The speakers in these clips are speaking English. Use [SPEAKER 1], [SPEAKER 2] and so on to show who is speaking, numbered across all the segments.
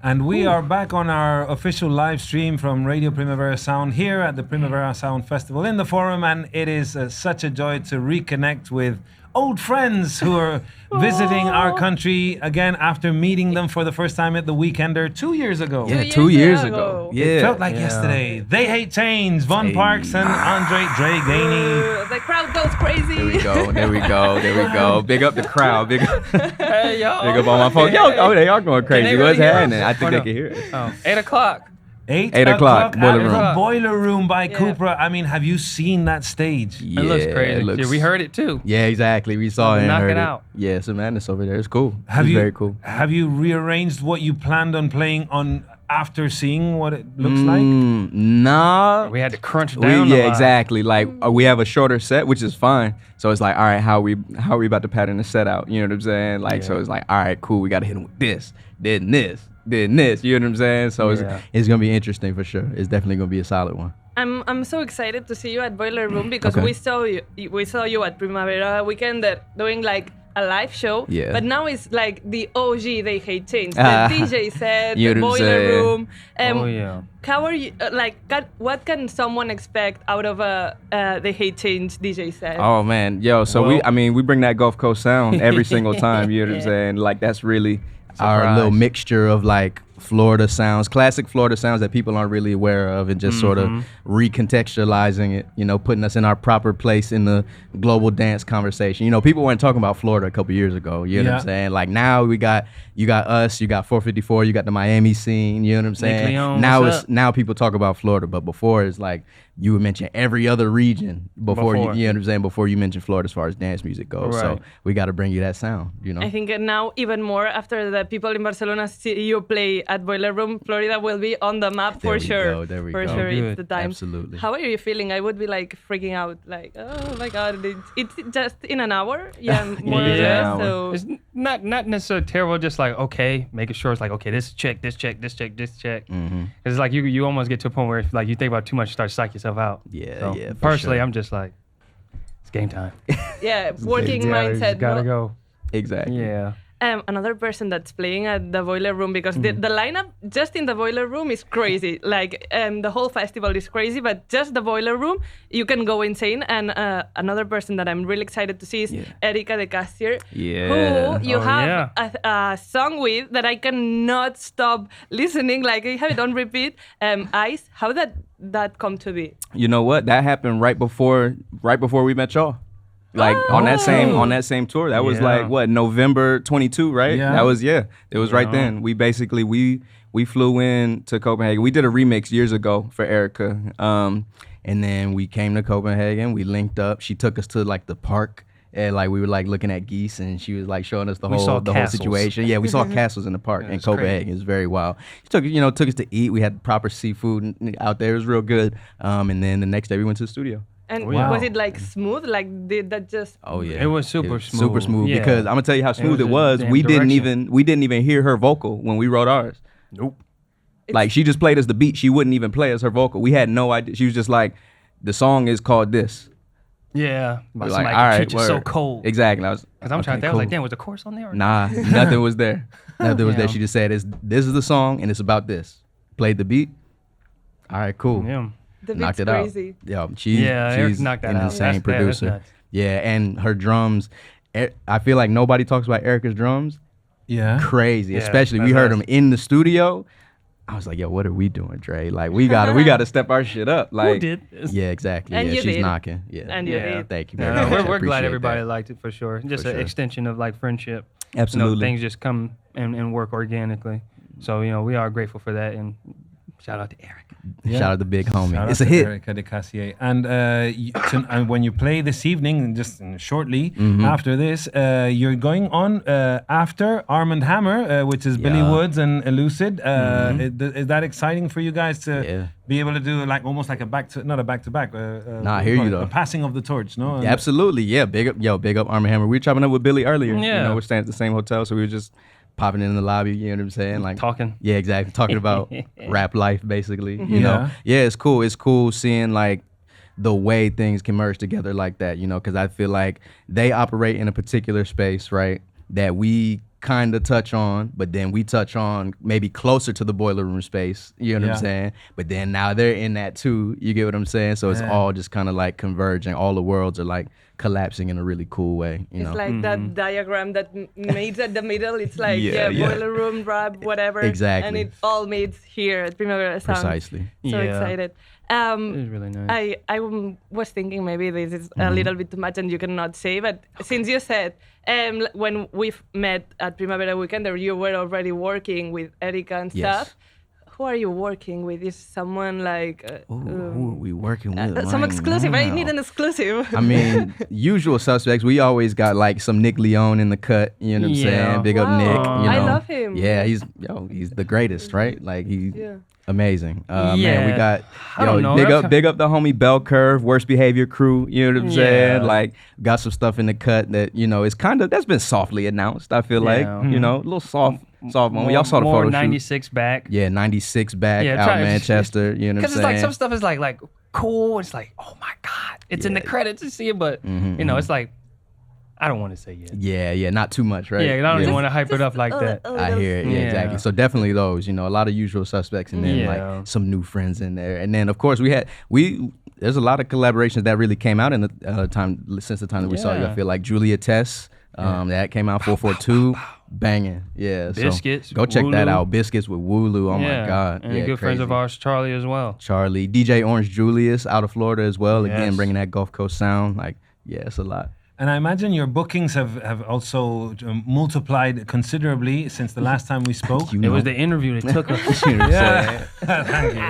[SPEAKER 1] And we are back on our official live stream from Radio Primavera Sound here at the Primavera Sound Festival in the Fòrum, and it is such a joy to reconnect with old friends who are visiting our country again after meeting them for the first time at the Weekender 2 years ago.
[SPEAKER 2] Yeah, 2 years ago. Yeah.
[SPEAKER 1] It felt like yesterday. They Hate Change, Von Parks and Andre Dre Ganey.
[SPEAKER 3] The crowd goes crazy.
[SPEAKER 2] There we go. Big up the crowd. Big up,
[SPEAKER 4] Hey, y'all.
[SPEAKER 2] big up all my folks. Yo, they are going crazy.
[SPEAKER 4] they really
[SPEAKER 2] What's
[SPEAKER 4] hear us?
[SPEAKER 2] happening? I think
[SPEAKER 4] Or
[SPEAKER 2] they
[SPEAKER 4] no?
[SPEAKER 2] can hear it.
[SPEAKER 4] Oh, 8 o'clock.
[SPEAKER 1] 8
[SPEAKER 2] o'clock, Boiler
[SPEAKER 1] at
[SPEAKER 2] Room.
[SPEAKER 1] the Boiler Room by
[SPEAKER 3] Yeah.
[SPEAKER 1] Cupra. I mean, have you seen that stage?
[SPEAKER 2] Yeah,
[SPEAKER 4] It looks crazy.
[SPEAKER 2] it looks-
[SPEAKER 4] Yeah, we heard it too.
[SPEAKER 2] Yeah, exactly. We saw it and
[SPEAKER 4] Knock
[SPEAKER 2] heard
[SPEAKER 4] it
[SPEAKER 2] it.
[SPEAKER 4] out.
[SPEAKER 2] Yeah, some madness over there. It's cool.
[SPEAKER 1] Have
[SPEAKER 2] it's
[SPEAKER 1] you
[SPEAKER 2] very cool.
[SPEAKER 1] Have you rearranged what you planned on playing on after seeing what it looks like?
[SPEAKER 2] Nah.
[SPEAKER 4] We had to crunch down. a
[SPEAKER 2] Yeah,
[SPEAKER 4] lot.
[SPEAKER 2] exactly. Like we have a shorter set, which is fine. So it's like, all right, how we about to pattern the set out? You know what I'm saying? Like, so it's like, all right, cool. We got to hit them with this, then this, then this. You know what I'm saying? So
[SPEAKER 4] Yeah.
[SPEAKER 2] it's gonna be interesting for sure. It's definitely gonna be a solid one.
[SPEAKER 3] I'm so excited to see you at Boiler Room because
[SPEAKER 2] Okay.
[SPEAKER 3] we saw you at Primavera Weekender doing like a live show.
[SPEAKER 2] Yeah.
[SPEAKER 3] But now it's like the OG They Hate Change.
[SPEAKER 2] Ah.
[SPEAKER 3] The DJ set,
[SPEAKER 2] You
[SPEAKER 3] the
[SPEAKER 2] know what I'm
[SPEAKER 3] Boiler
[SPEAKER 2] saying?
[SPEAKER 3] Room.
[SPEAKER 4] Oh yeah.
[SPEAKER 3] How are you? What can someone expect out of a They Hate Change DJ set?
[SPEAKER 2] Oh man, yo. So
[SPEAKER 4] Well-
[SPEAKER 2] we bring that Gulf Coast sound every single time. You know what I'm saying? Like that's really our
[SPEAKER 4] Surprise.
[SPEAKER 2] little mixture of like Florida sounds, classic Florida sounds that people aren't really aware of, and just sort of recontextualizing it. You know, putting us in our proper place in the global dance conversation. You know, people weren't talking about Florida a couple years ago. You know what I'm
[SPEAKER 1] Yeah.
[SPEAKER 2] saying? Like now you got us, you got 454, you got the Miami scene. You know what I'm saying?
[SPEAKER 4] Leon,
[SPEAKER 2] now
[SPEAKER 4] what's
[SPEAKER 2] it's
[SPEAKER 4] up?
[SPEAKER 2] now people talk about Florida, but before it's like you would mention every other region before.
[SPEAKER 4] Before.
[SPEAKER 2] You know what I'm saying? Before you mention Florida as far as dance music goes. So
[SPEAKER 4] Right.
[SPEAKER 2] we got to bring you that sound, you know?
[SPEAKER 3] I think now even more after the people in Barcelona see you play at Boiler Room, Florida will be on the map
[SPEAKER 2] There
[SPEAKER 3] for
[SPEAKER 2] we
[SPEAKER 3] sure.
[SPEAKER 2] go, there we
[SPEAKER 3] for
[SPEAKER 2] go.
[SPEAKER 3] sure,
[SPEAKER 4] Good.
[SPEAKER 3] it's the time.
[SPEAKER 2] Absolutely.
[SPEAKER 3] How are you feeling? I would be like freaking out, like, oh my god, it's just in an hour, more or
[SPEAKER 4] Yeah.
[SPEAKER 3] less. So
[SPEAKER 4] It's not necessarily terrible. Just like okay, making sure it's like okay, this check, this check, this check, this check.
[SPEAKER 2] Mm-hmm.
[SPEAKER 4] It's like you almost get to a point where if, like you think about too much, you start to psych yourself out.
[SPEAKER 2] Yeah,
[SPEAKER 4] So,
[SPEAKER 2] yeah, for
[SPEAKER 4] Personally,
[SPEAKER 2] sure.
[SPEAKER 4] I'm just like, it's game time.
[SPEAKER 3] yeah, working
[SPEAKER 4] Yeah,
[SPEAKER 3] mindset.
[SPEAKER 4] Gotta
[SPEAKER 3] no?
[SPEAKER 4] go.
[SPEAKER 2] Exactly.
[SPEAKER 4] Yeah.
[SPEAKER 3] Another person that's playing at the Boiler Room because the lineup just in the Boiler Room is crazy. Like the whole festival is crazy, but just the Boiler Room, you can go insane. And another person that I'm really excited to see is Erika de Cassier,
[SPEAKER 2] Yeah.
[SPEAKER 3] who you
[SPEAKER 4] Oh,
[SPEAKER 3] have a song with that I cannot stop listening. Like I have it on repeat. Ice, how did that come to be?
[SPEAKER 2] You know what? That happened right before we met y'all. Like on that same tour. That was
[SPEAKER 4] Yeah.
[SPEAKER 2] like what, November 22, right?
[SPEAKER 1] Yeah.
[SPEAKER 2] That was it was right then. We basically we flew in to Copenhagen. We did a remix years ago for Erica. And then we came to Copenhagen, we linked up. She took us to like the park. And like we were like looking at geese, and she was like showing us the
[SPEAKER 4] We saw
[SPEAKER 2] whole
[SPEAKER 4] castles.
[SPEAKER 2] situation. Yeah, we saw castles in the park in
[SPEAKER 4] it's
[SPEAKER 2] Copenhagen. It was very wild. She took us to eat. We had proper seafood out there. It was real good. And then the next day we went to the studio.
[SPEAKER 3] And
[SPEAKER 1] Wow.
[SPEAKER 3] was it like smooth? Like did that just?
[SPEAKER 2] Oh yeah,
[SPEAKER 4] It was super
[SPEAKER 2] super
[SPEAKER 4] smooth.
[SPEAKER 2] smooh.
[SPEAKER 4] Yeah.
[SPEAKER 2] Because I'm gonna tell you how smooth it
[SPEAKER 4] was
[SPEAKER 2] was.
[SPEAKER 4] a
[SPEAKER 2] We
[SPEAKER 4] damn
[SPEAKER 2] didn't even hear her vocal when we wrote ours.
[SPEAKER 4] Nope.
[SPEAKER 2] Like she just played us the beat. She wouldn't even play us her vocal. We had no idea. She was just like, the song is called this.
[SPEAKER 4] Yeah.
[SPEAKER 2] We're
[SPEAKER 4] Like,
[SPEAKER 2] like, all right,
[SPEAKER 4] treat you so
[SPEAKER 2] word.
[SPEAKER 4] cold.
[SPEAKER 2] Exactly. I was.
[SPEAKER 4] Because I'm trying to think, I was like, damn, was the chorus on there? Or
[SPEAKER 2] Nah, nothing was there. Nothing was there.
[SPEAKER 4] Yeah.
[SPEAKER 2] She just said, "This is the song, and it's about this." Played the beat. All right, cool.
[SPEAKER 4] Yeah.
[SPEAKER 3] The
[SPEAKER 2] Knocked
[SPEAKER 3] beat's
[SPEAKER 2] it
[SPEAKER 3] crazy.
[SPEAKER 2] out. Yeah,
[SPEAKER 4] Eric
[SPEAKER 2] she's
[SPEAKER 4] knocked that
[SPEAKER 2] an
[SPEAKER 4] out.
[SPEAKER 2] insane
[SPEAKER 4] That's
[SPEAKER 2] producer.
[SPEAKER 4] nuts.
[SPEAKER 2] Yeah, and her drums. I feel like nobody talks about Erica's drums.
[SPEAKER 1] Yeah.
[SPEAKER 2] Crazy,
[SPEAKER 4] Yeah,
[SPEAKER 2] especially we
[SPEAKER 4] that's
[SPEAKER 2] heard
[SPEAKER 4] us.
[SPEAKER 2] them in the studio. I was like, yo, what are we doing, Dre? Like we gotta step our shit up. Like
[SPEAKER 4] Who did this?
[SPEAKER 2] Yeah, exactly.
[SPEAKER 3] And
[SPEAKER 2] yeah,
[SPEAKER 3] you
[SPEAKER 2] she's
[SPEAKER 3] did.
[SPEAKER 2] knocking. Yeah.
[SPEAKER 3] And you
[SPEAKER 4] Yeah.
[SPEAKER 3] did.
[SPEAKER 2] Thank you very
[SPEAKER 4] No,
[SPEAKER 2] much. I
[SPEAKER 4] we're glad
[SPEAKER 2] appreciate
[SPEAKER 4] everybody
[SPEAKER 2] that.
[SPEAKER 4] liked it for sure. Just
[SPEAKER 2] For
[SPEAKER 4] an
[SPEAKER 2] sure.
[SPEAKER 4] extension of like friendship.
[SPEAKER 2] Absolutely.
[SPEAKER 4] You know, things just come and work organically. So, we are grateful for that. And shout out to Eric.
[SPEAKER 1] Yeah.
[SPEAKER 2] Shout out to big homie.
[SPEAKER 1] Shout
[SPEAKER 2] It's
[SPEAKER 1] out
[SPEAKER 2] a
[SPEAKER 1] to
[SPEAKER 2] hit.
[SPEAKER 1] Erika de Cassier. And and when you play this evening, just shortly
[SPEAKER 2] Mm-hmm.
[SPEAKER 1] after this, you're going on after Arm & Hammer, which is Billy
[SPEAKER 2] Yeah.
[SPEAKER 1] Woods and Elucid. Is that exciting for you guys to
[SPEAKER 2] Yeah.
[SPEAKER 1] be able to do like almost like not a back-to-back?
[SPEAKER 2] Nah, I hear you, though.
[SPEAKER 1] A passing of the torch, no?
[SPEAKER 2] Yeah, absolutely. Yeah, big up Arm & Hammer. We were chopping up with Billy earlier.
[SPEAKER 4] Yeah.
[SPEAKER 2] You know, we're staying at the same hotel, so we were just popping in the lobby, you know what I'm saying? Like
[SPEAKER 4] Talking.
[SPEAKER 2] Yeah, exactly. Talking about rap life basically. You know?
[SPEAKER 1] Yeah.
[SPEAKER 2] Yeah, it's cool. It's cool seeing like the way things can merge together like that, you know, because I feel like they operate in a particular space, right? That we kind of touch on, but then we touch on maybe closer to the boiler room space. You know what I'm saying? But then now they're in that too. You get what I'm saying? So it's all just kind of like converging. All the worlds are like collapsing in a really cool way. You know?
[SPEAKER 3] It's like that diagram that meets at the middle. It's like boiler room, rap, whatever.
[SPEAKER 2] Exactly.
[SPEAKER 3] And it all meets here at Primavera Sound.
[SPEAKER 2] Precisely.
[SPEAKER 3] So excited.
[SPEAKER 4] It is really nice.
[SPEAKER 3] I was thinking maybe this is a little bit too much and you cannot say, but since you said when we met at Primavera Weekend, you were already working with Erika and stuff. Who are you working with? Is someone like...
[SPEAKER 2] who are we working with?
[SPEAKER 3] Some exclusive.
[SPEAKER 2] Now?
[SPEAKER 3] I need an exclusive.
[SPEAKER 2] I mean, usual suspects. We always got like some Nick Leone in the cut. You know what I'm saying? Big up Nick. You know?
[SPEAKER 3] I love him.
[SPEAKER 2] Yeah, he's the greatest, right? Like he's amazing. Man, we got big up the homie Bell Curve, Worst Behavior Crew. You know what I'm saying? Like got some stuff in the cut that is kind of that's been softly announced. I feel like a little soft moment. Y'all saw the photo shoot.
[SPEAKER 4] 96 back.
[SPEAKER 2] Yeah, 96 back out Manchester. You know what I'm saying?
[SPEAKER 4] Because it's like some stuff is like cool. It's like, oh my God, it's in the credits to see it, but it's like I don't want to say yet.
[SPEAKER 2] Yeah, not too much, right?
[SPEAKER 4] Yeah, I don't even want to hype it up like that.
[SPEAKER 2] I hear it. Yeah, exactly. So definitely those. A lot of usual suspects, and then like some new friends in there, and then of course there's a lot of collaborations that really came out in the time since the time that we saw you. I feel like Julia Tess. That came out 442, banging. Yeah,
[SPEAKER 4] Biscuits.
[SPEAKER 2] So go check that out. Biscuits with Wooloo. Oh my God.
[SPEAKER 4] And good friends of ours, Charlie as well.
[SPEAKER 2] Charlie, DJ Orange Julius out of Florida as well. Again, bringing that Gulf Coast sound. Like, it's a lot.
[SPEAKER 1] And I imagine your bookings have also multiplied considerably since the last time we spoke.
[SPEAKER 4] It was the interview that took us.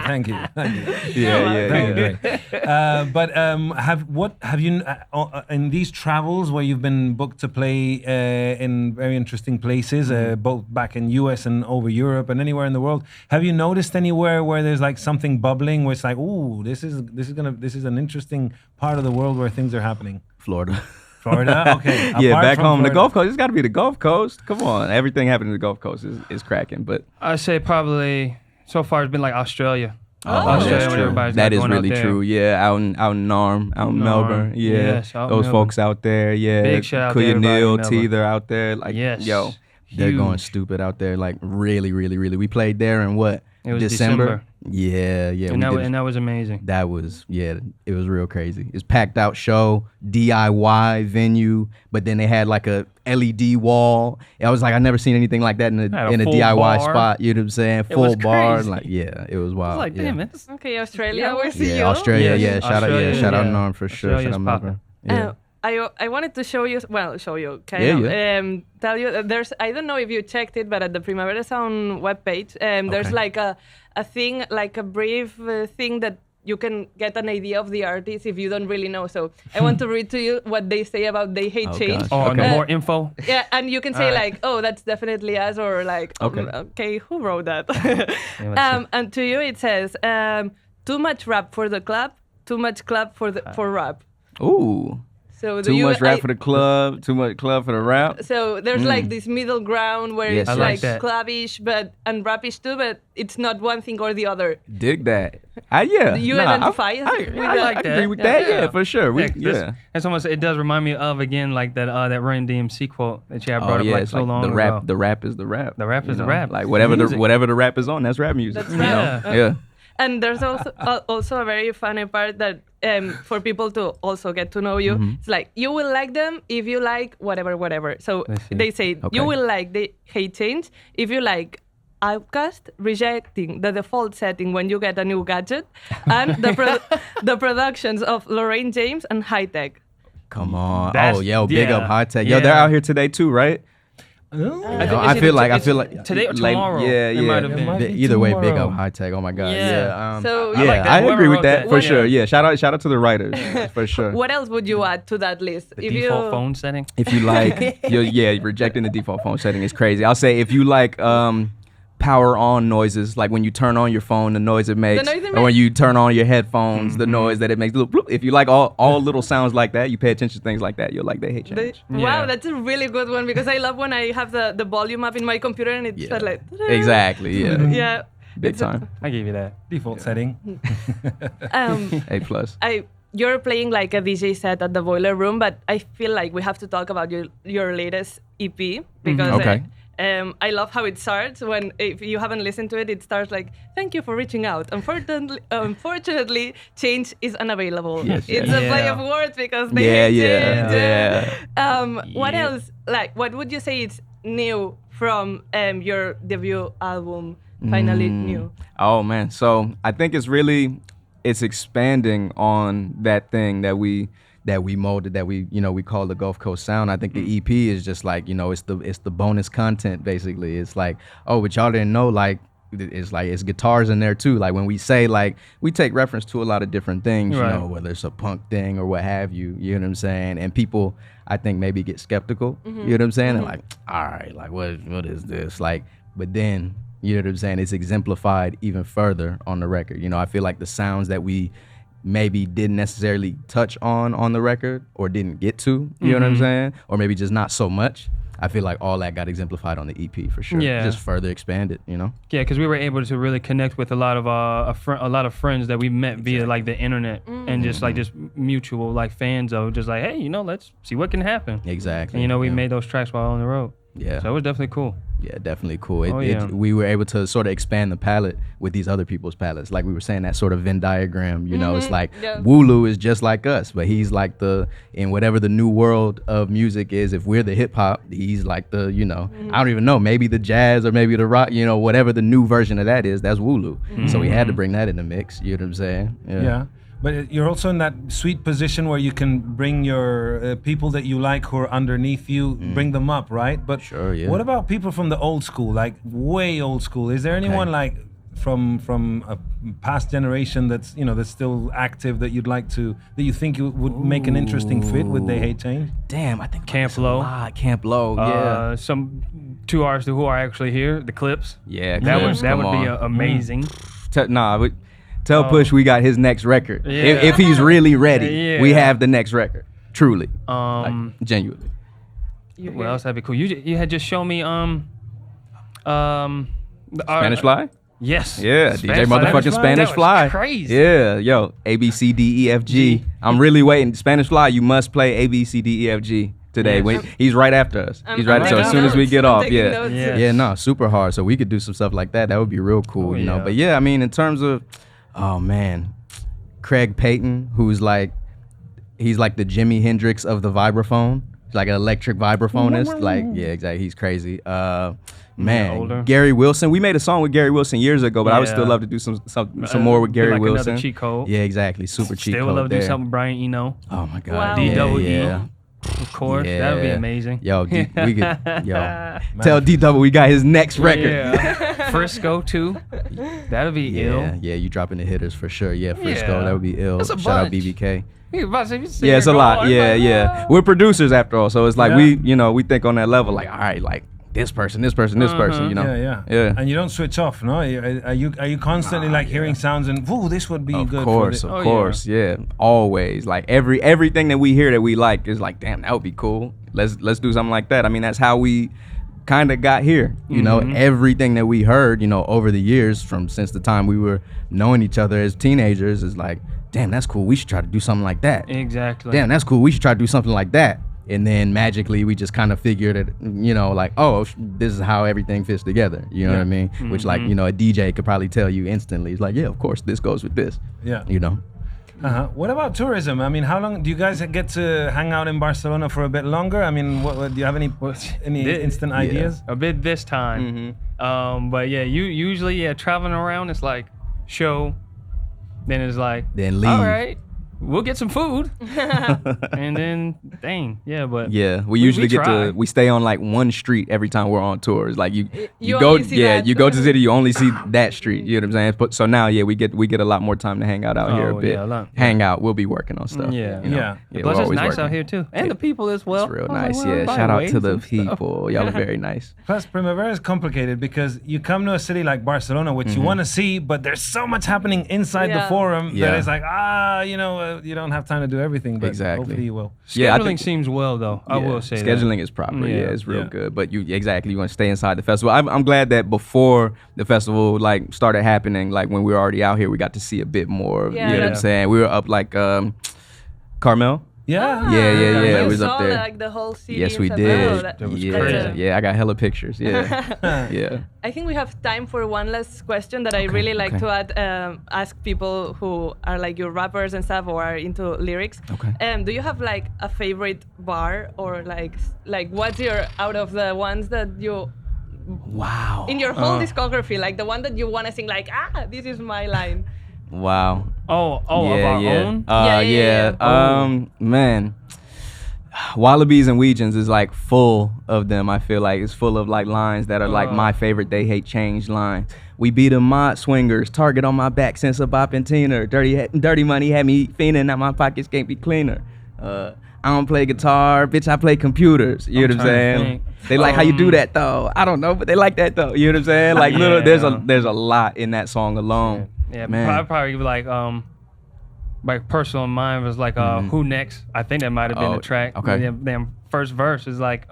[SPEAKER 1] Thank you.
[SPEAKER 2] Yeah.
[SPEAKER 1] But have you in these travels where you've been booked to play in very interesting places, both back in US and over Europe and anywhere in the world? Have you noticed anywhere where there's like something bubbling, where it's like, ooh, this is an interesting part of the world where things are happening?
[SPEAKER 2] Florida,
[SPEAKER 1] okay.
[SPEAKER 2] Back home, Florida. The Gulf Coast. It's got to be the Gulf Coast. Come on, everything happening in the Gulf Coast is cracking. But
[SPEAKER 4] I say probably so far it's been like Australia.
[SPEAKER 2] That's true. That is really true. Yeah, out in Narm, out in Melbourne. Yeah, those folks out there. Yeah,
[SPEAKER 4] big shout out to
[SPEAKER 2] Kuya Neal,
[SPEAKER 4] everybody in
[SPEAKER 2] T, they're out there. Like, they're going stupid out there. Like, really, really, really. We played there in what?
[SPEAKER 4] It was December.
[SPEAKER 2] Yeah.
[SPEAKER 4] And that was amazing.
[SPEAKER 2] That was, it was real crazy. It's packed out show, DIY venue, but then they had like a LED wall. I was like, I never seen anything like that in a DIY
[SPEAKER 4] bar.
[SPEAKER 2] Spot. You know what I'm saying? Full bar. Like, it was wild.
[SPEAKER 4] I was like, damn it.
[SPEAKER 3] Okay, Australia, we'll see you.
[SPEAKER 2] Australia, shout out Norm for sure. Shout out Melbourne.
[SPEAKER 3] I wanted to show you, tell you, I don't know if you checked it, but at the Primavera Sound webpage, there's like a thing, like a brief thing that you can get an idea of the artist if you don't really know. So I want to read to you what they say about They Hate Change.
[SPEAKER 4] More info?
[SPEAKER 3] Yeah, and you can say like, oh, that's definitely us, or like, okay, who wrote that? And to you it says, too much rap for the club, too much club for rap.
[SPEAKER 2] Ooh.
[SPEAKER 3] So
[SPEAKER 2] too much rap for the club, too much club for the rap.
[SPEAKER 3] So there's like this middle ground where it's like clubbish and rapish too, but it's not one thing or the other.
[SPEAKER 2] Dig that.
[SPEAKER 3] Do you identify with
[SPEAKER 2] I agree with that. Yeah, for sure.
[SPEAKER 4] That's almost. It does remind me of again like that Run DMC quote that you had brought up like so long ago.
[SPEAKER 2] The rap is the rap.
[SPEAKER 4] The rap is the rap.
[SPEAKER 2] Like whatever the rap is on, that's rap music.
[SPEAKER 3] Yeah. And there's also a very funny part that for people to also get to know you. It's like, you will like them if you like whatever. So they say, you will like They Hate Change if you like Outcast, Rejecting the Default Setting When You Get a New Gadget, and the productions of Lorraine James and High Tech.
[SPEAKER 2] Come on. Big up High Tech. Yo, they're out here today too, right? I feel like
[SPEAKER 4] today or tomorrow.
[SPEAKER 2] Might have been. Either way, big up High Tech. Oh my God.
[SPEAKER 3] I
[SPEAKER 2] agree with that for sure. Yeah, shout out to the writers for sure.
[SPEAKER 3] What else would you add to that list?
[SPEAKER 4] The default phone setting.
[SPEAKER 2] If you like, rejecting the default phone setting is crazy. I'll say if you like power on noises, like when you turn on your phone, the noise it makes, or when you turn on your headphones, the noise that it makes. If you like all little sounds like that, you pay attention to things like that, you'll like They Hate Change.
[SPEAKER 3] Wow, that's a really good one, because I love when I have the volume up in my computer and it's like
[SPEAKER 2] exactly.
[SPEAKER 3] Yeah.
[SPEAKER 2] Big time.
[SPEAKER 4] I gave you that
[SPEAKER 1] default setting.
[SPEAKER 2] A+.
[SPEAKER 3] You're playing like a DJ set at the Boiler Room, but I feel like we have to talk about your latest EP, because I love how it starts. When if you haven't listened to it, it starts like, "Thank you for reaching out. Unfortunately, change is unavailable."
[SPEAKER 2] Yes,
[SPEAKER 3] It's
[SPEAKER 2] yes.
[SPEAKER 3] a play
[SPEAKER 4] Yeah.
[SPEAKER 3] of words because they
[SPEAKER 2] Yeah,
[SPEAKER 3] hate
[SPEAKER 2] yeah,
[SPEAKER 3] change.
[SPEAKER 2] yeah.
[SPEAKER 3] What
[SPEAKER 4] Yeah.
[SPEAKER 3] else? Like, what would you say is new from your debut album? Finally new.
[SPEAKER 2] Oh man, so I think it's expanding on that thing that we molded, that we call the Gulf Coast sound. I think the EP is just like, it's the bonus content basically. It's like, oh, but y'all didn't know, like it's guitars in there too. Like when we say, like, we take reference to a lot of different things,
[SPEAKER 4] Right.
[SPEAKER 2] you know, whether it's a punk thing or what have you, you know what I'm saying? And people, I think, maybe get skeptical, you know what I'm saying? They're like, all right, like what is this? Like, but then, you know what I'm saying, it's exemplified even further on the record. You know, I feel like the sounds that we maybe didn't necessarily touch on the record or didn't get to, you know what I'm saying? Or maybe just not so much. I feel like all that got exemplified on the EP for sure.
[SPEAKER 4] Yeah.
[SPEAKER 2] Just further expanded, you know?
[SPEAKER 4] Yeah, because we were able to really connect with a lot of a lot of friends that we met via like the internet and just like just mutual like fans of just like, hey, you know, let's see what can happen.
[SPEAKER 2] Exactly.
[SPEAKER 4] And you know, we
[SPEAKER 2] yeah.
[SPEAKER 4] made those tracks while on the road.
[SPEAKER 2] Yeah.
[SPEAKER 4] So it was definitely cool.
[SPEAKER 2] Yeah, definitely cool.
[SPEAKER 4] Yeah.
[SPEAKER 2] We were able to sort of expand the palette with these other people's palettes. Like we were saying, that sort of Venn diagram, you know, it's like
[SPEAKER 3] Yeah.
[SPEAKER 2] Wooloo is just like us, but he's like in whatever the new world of music is, if we're the hip hop, he's like the, you know, I don't even know, maybe the jazz or maybe the rock, you know, whatever the new version of that is, that's Wooloo. So we had to bring that in the mix, you know what I'm saying?
[SPEAKER 1] Yeah. But you're also in that sweet position where you can bring your people that you like who are underneath you, bring them up, right? But
[SPEAKER 2] Sure, yeah.
[SPEAKER 1] what about people from the old school, like way old school? Is there anyone like from a past generation that's, you know, that's still active that you'd like to, that you think you would make an interesting fit with They Hate Change?
[SPEAKER 2] Damn, I think
[SPEAKER 4] Camp
[SPEAKER 2] there's a
[SPEAKER 4] Lo.
[SPEAKER 2] lot. Camp Lo, yeah.
[SPEAKER 4] Some 2 artists who are actually here, the Clips.
[SPEAKER 2] Yeah,
[SPEAKER 4] That
[SPEAKER 2] Clips,
[SPEAKER 4] would
[SPEAKER 2] come
[SPEAKER 4] be
[SPEAKER 2] on.
[SPEAKER 4] amazing.
[SPEAKER 2] Tell Push we got his next record.
[SPEAKER 4] Yeah.
[SPEAKER 2] If he's really ready,
[SPEAKER 4] Yeah.
[SPEAKER 2] we have the next record. Truly. Like, genuinely.
[SPEAKER 4] What else that'd be cool? You had just shown me
[SPEAKER 2] Spanish Fly?
[SPEAKER 4] Yes.
[SPEAKER 2] Yeah, DJ motherfucking
[SPEAKER 1] Fly?
[SPEAKER 2] Spanish
[SPEAKER 4] That was
[SPEAKER 2] Fly.
[SPEAKER 4] crazy.
[SPEAKER 2] Yeah, yo, A B C D E F G. I'm really waiting. Spanish Fly, you must play A B C D E F G today.
[SPEAKER 4] Yes.
[SPEAKER 2] Wait, he's right after us. He's
[SPEAKER 3] I'm
[SPEAKER 2] right. So as
[SPEAKER 3] taking
[SPEAKER 2] soon as we
[SPEAKER 3] notes.
[SPEAKER 2] get
[SPEAKER 3] I'm
[SPEAKER 2] off,
[SPEAKER 3] taking
[SPEAKER 2] yeah,
[SPEAKER 3] notes.
[SPEAKER 4] Yeah.
[SPEAKER 2] yeah, no, super hard. So we could do some stuff like that. That would be real cool,
[SPEAKER 4] Oh,
[SPEAKER 2] you know.
[SPEAKER 4] yeah.
[SPEAKER 2] But yeah, I mean, in terms of, oh man, Craig Payton, who's like, he's like the Jimi Hendrix of the vibraphone. He's like an electric vibraphonist. Like, yeah, exactly. He's crazy. Man,
[SPEAKER 4] older.
[SPEAKER 2] Gary Wilson. We made a song with Gary Wilson years ago, but I would still
[SPEAKER 4] Yeah.
[SPEAKER 2] love to do some more with
[SPEAKER 4] Be
[SPEAKER 2] Gary
[SPEAKER 4] like another
[SPEAKER 2] Wilson.
[SPEAKER 4] cheat code.
[SPEAKER 2] Yeah, exactly. Super cheat
[SPEAKER 4] Still
[SPEAKER 2] code
[SPEAKER 4] would love to do
[SPEAKER 2] there.
[SPEAKER 4] something with Brian Eno,
[SPEAKER 2] Oh my God.
[SPEAKER 3] Wow.
[SPEAKER 2] Yeah,
[SPEAKER 4] D-Double E.
[SPEAKER 2] yeah.
[SPEAKER 4] of course. That would be
[SPEAKER 2] Yeah.
[SPEAKER 4] amazing.
[SPEAKER 2] Yo, we could, tell D Double we got his next record.
[SPEAKER 4] Yeah. Frisco too. That would be
[SPEAKER 2] Yeah,
[SPEAKER 4] ill.
[SPEAKER 2] yeah, you dropping the hitters for sure. Yeah, Frisco,
[SPEAKER 4] Yeah.
[SPEAKER 2] that would be ill.
[SPEAKER 4] That's a
[SPEAKER 2] Shout out
[SPEAKER 4] bunch.
[SPEAKER 2] BBK.
[SPEAKER 4] Yeah,
[SPEAKER 2] Yeah, it's a lot. Yeah, yeah. We're producers after all, so it's like
[SPEAKER 1] Yeah.
[SPEAKER 2] we think on that level. Like, all right, like this person, this person, this person. You know.
[SPEAKER 1] Yeah. And you don't switch off, no? Are you constantly like hearing sounds and, "Ooh, this would be good
[SPEAKER 2] Of course,
[SPEAKER 1] for
[SPEAKER 2] of
[SPEAKER 4] Oh,
[SPEAKER 2] course, yeah. Always. Like everything that we hear that we like is like, damn, that would be cool. Let's do something like that. I mean, that's how we kind of got here. You know, everything that we heard, you know, over the years since the time we were knowing each other as teenagers is like, damn, that's cool. We should try to do something like that.
[SPEAKER 4] Exactly.
[SPEAKER 2] Damn, that's cool. We should try to do something like that. And then magically we just kind of figured it, you know, like, oh, this is how everything fits together. You know what I mean? Which, like, you know, a DJ could probably tell you instantly. It's like, yeah, of course, this goes with this.
[SPEAKER 1] Yeah.
[SPEAKER 2] You know?
[SPEAKER 1] What about tourism? I mean, how long do you guys get to hang out in Barcelona for a bit longer? I mean, what do you have any instant ideas?
[SPEAKER 4] A bit this time. But yeah, you usually traveling around. It's like show, then it's like
[SPEAKER 2] Then leave.
[SPEAKER 4] All right, we'll get some food, and then dang, yeah. But
[SPEAKER 2] Yeah, we usually get
[SPEAKER 4] try.
[SPEAKER 2] to, we stay on like one street every time we're on tours. Like you
[SPEAKER 3] You
[SPEAKER 2] go,
[SPEAKER 3] only see that.
[SPEAKER 2] you go to the city, you only see that street. You know what I'm saying? But so now, yeah, we get a lot more time to hang out out here a
[SPEAKER 4] Oh,
[SPEAKER 2] bit.
[SPEAKER 4] yeah, a lot.
[SPEAKER 2] Hang out. We'll be working on stuff.
[SPEAKER 4] Yeah.
[SPEAKER 2] you know?
[SPEAKER 1] Yeah.
[SPEAKER 4] Plus
[SPEAKER 2] we're
[SPEAKER 4] it's
[SPEAKER 2] always
[SPEAKER 4] nice
[SPEAKER 2] working.
[SPEAKER 4] out here too, and the people as well.
[SPEAKER 2] It's real
[SPEAKER 4] I was like,
[SPEAKER 2] nice.
[SPEAKER 4] well,
[SPEAKER 2] Yeah,
[SPEAKER 4] everybody
[SPEAKER 2] shout out to
[SPEAKER 4] waves
[SPEAKER 2] the
[SPEAKER 4] and stuff.
[SPEAKER 2] people. Y'all are very nice.
[SPEAKER 1] Plus, Primavera is complicated because you come to a city like Barcelona, which you want to see, but there's so much happening inside the
[SPEAKER 3] Yeah.
[SPEAKER 1] Fòrum that
[SPEAKER 2] Yeah.
[SPEAKER 1] it's like, you don't have time to do everything, but
[SPEAKER 2] Exactly.
[SPEAKER 1] hopefully you will.
[SPEAKER 2] Yeah, I
[SPEAKER 4] Scheduling
[SPEAKER 2] think-
[SPEAKER 4] seems well though. I
[SPEAKER 2] Yeah,
[SPEAKER 4] will say
[SPEAKER 2] scheduling
[SPEAKER 4] that.
[SPEAKER 2] is proper.
[SPEAKER 4] Yeah.
[SPEAKER 2] Yeah, it's real
[SPEAKER 1] Yeah.
[SPEAKER 2] good. But you want to stay inside the festival. I'm glad that before the festival like started happening, like when we were already out here, we got to see a bit more.
[SPEAKER 3] Yeah.
[SPEAKER 2] You know what I'm
[SPEAKER 4] Yeah.
[SPEAKER 2] saying? We were up like Carmel.
[SPEAKER 1] Yeah.
[SPEAKER 2] Yeah.
[SPEAKER 3] You
[SPEAKER 2] It was
[SPEAKER 3] saw
[SPEAKER 2] up there.
[SPEAKER 3] like the whole city.
[SPEAKER 2] Yes, we
[SPEAKER 3] and
[SPEAKER 2] did.
[SPEAKER 3] stuff. Oh,
[SPEAKER 4] That was
[SPEAKER 2] Yeah,
[SPEAKER 4] crazy.
[SPEAKER 2] yeah. I got hella pictures. Yeah, yeah.
[SPEAKER 3] I think we have time for one last question that I really like to ask people who are like your rappers and stuff or are into lyrics.
[SPEAKER 2] Okay.
[SPEAKER 3] Do you have like a favorite bar or like what's your out of the ones that you
[SPEAKER 2] Wow.
[SPEAKER 3] in your whole discography, like the one that you want to sing like this is my line.
[SPEAKER 2] Wow.
[SPEAKER 4] Oh, of our own?
[SPEAKER 3] Yeah.
[SPEAKER 2] Man. Wallabies and Weegens is like full of them. I feel like it's full of like lines that are like my favorite They Hate Change lines. We be the mod swingers, target on my back since a bop and Tina. Dirty money had me fiending, now my pockets can't be cleaner. I don't play guitar, bitch, I play computers. You know what I'm saying? They like how you do that though. I don't know, but they like that though. You know what I'm saying? Like there's a lot in that song alone.
[SPEAKER 4] Yeah,
[SPEAKER 2] man.
[SPEAKER 4] I'd probably be like personal mine was like Who Next? I think that might have been the track.
[SPEAKER 2] Okay.
[SPEAKER 4] Then first verse is like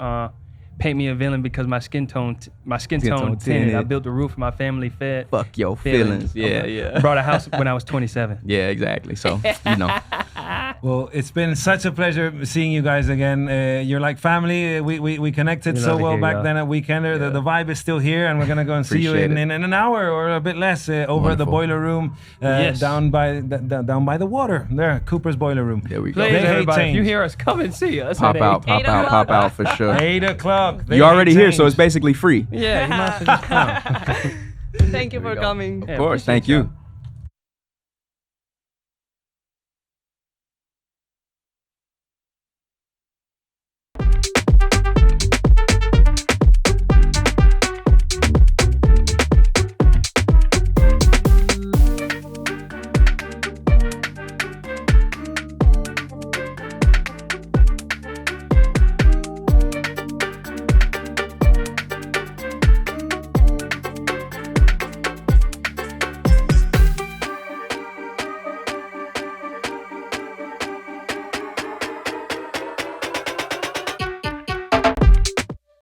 [SPEAKER 4] paint me a villain because my skin tone tinted.
[SPEAKER 2] tinted.
[SPEAKER 4] I built the roof my family fed.
[SPEAKER 2] Fuck your feelings. Yeah.
[SPEAKER 4] Brought a house when I was 27.
[SPEAKER 2] Yeah, exactly. So, you know.
[SPEAKER 1] Well, it's been such a pleasure seeing you guys again. You're like family. We connected so well back then at Weekender. The vibe is still here, and we're gonna go and see you in an hour or a bit less over at the boiler room down by the water. There, Cooper's boiler room.
[SPEAKER 2] There we go.
[SPEAKER 4] Please,
[SPEAKER 1] They Hate
[SPEAKER 4] everybody, if
[SPEAKER 1] Change.
[SPEAKER 4] you hear us, come and see us.
[SPEAKER 2] Pop
[SPEAKER 4] at
[SPEAKER 2] out
[SPEAKER 3] 8 o'clock.
[SPEAKER 2] for sure.
[SPEAKER 1] 8 o'clock. They
[SPEAKER 2] You already
[SPEAKER 1] Hate
[SPEAKER 2] here, so
[SPEAKER 1] Change.
[SPEAKER 2] it's basically free.
[SPEAKER 4] Yeah, you might as well just come.
[SPEAKER 3] Thank you for coming.
[SPEAKER 2] Of course. Thank you.